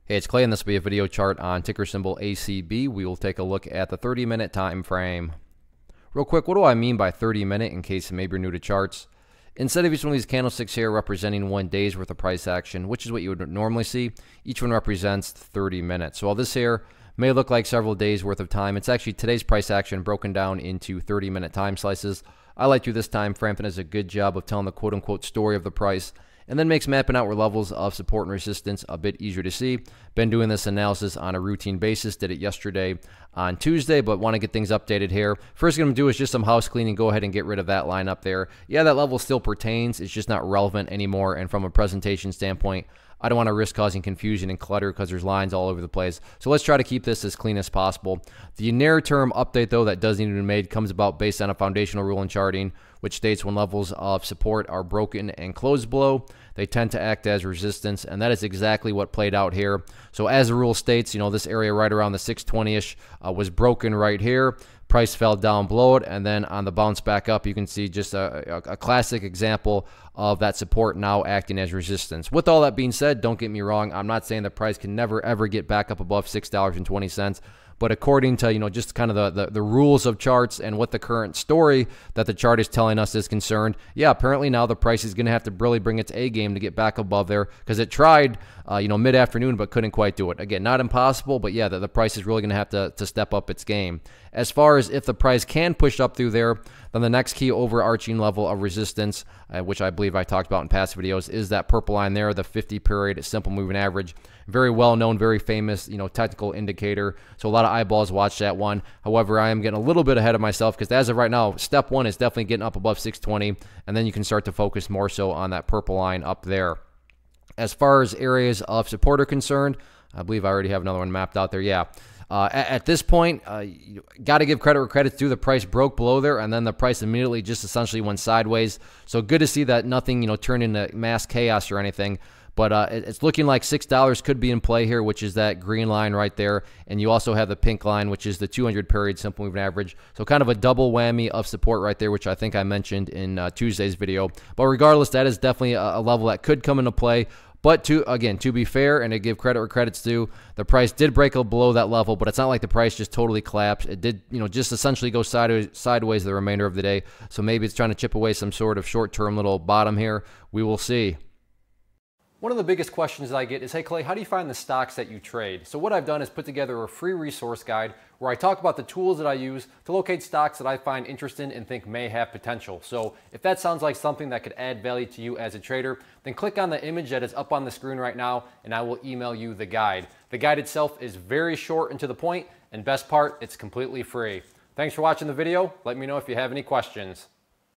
Hey, it's Clay, and this will be a video chart on ticker symbol ACB. We will take a look at the 30-minute time frame. Real quick, what do I mean by 30-minute in case maybe you're new to charts? Instead of each one of these candlesticks here representing 1 day's worth of price action, which is what you would normally see, each one represents 30 minutes. So while this here may look like several days worth of time, it's actually today's price action broken down into 30-minute time slices. I like to this time frame that does a good job of telling the quote-unquote story of the price, and then makes mapping out where levels of support and resistance a bit easier to see. Been doing this analysis on a routine basis. Did it yesterday on Tuesday, but want to get things updated here. First thing I'm going to do is just some house cleaning. Go ahead and get rid of that line up there. Yeah, that level still pertains. It's just not relevant anymore. And from a presentation standpoint, I don't want to risk causing confusion and clutter because there's lines all over the place. So let's try to keep this as clean as possible. The near term update, though, that does need to be made comes about based on a foundational rule in charting, which states when levels of support are broken and closed below, they tend to act as resistance, and that is exactly what played out here. So as the rule states, this area right around the 620-ish was broken right here. Price fell down below it, and then on the bounce back up, you can see just a classic example of that support now acting as resistance. With all that being said, don't get me wrong, I'm not saying the price can never ever get back up above $6.20, but according to just kind of the rules of charts and what the current story that the chart is telling us is concerned, yeah, apparently now the price is going to have to really bring its A game to get back above there, because it tried mid-afternoon but couldn't quite do it. Again, not impossible, but yeah, the price is really going to have to step up its game. As far as if the price can push up through there, then the next key overarching level of resistance, which I believe I talked about in past videos, is that purple line there, the 50-period simple moving average. Very well known, very famous, technical indicator. So a lot of eyeballs watch that one. However, I am getting a little bit ahead of myself because as of right now, step one is definitely getting up above 620, and then you can start to focus more so on that purple line up there. As far as areas of support are concerned, I believe I already have another one mapped out there. Yeah. At this point, you got to give credit where credit's due. The price broke below there, and then the price immediately just essentially went sideways. So good to see that nothing, turned into mass chaos or anything. But it's looking like $6 could be in play here, which is that green line right there. And you also have the pink line, which is the 200-period simple moving average. So kind of a double whammy of support right there, which I think I mentioned in Tuesday's video. But regardless, that is definitely a level that could come into play. But to be fair and to give credit where credit's due, the price did break below that level, but it's not like the price just totally collapsed. It did, just essentially go sideways the remainder of the day. So maybe it's trying to chip away some sort of short-term little bottom here. We will see. One of the biggest questions that I get is, hey Clay, how do you find the stocks that you trade? So what I've done is put together a free resource guide where I talk about the tools that I use to locate stocks that I find interesting and think may have potential. So if that sounds like something that could add value to you as a trader, then click on the image that is up on the screen right now and I will email you the guide. The guide itself is very short and to the point, and best part, it's completely free. Thanks for watching the video. Let me know if you have any questions.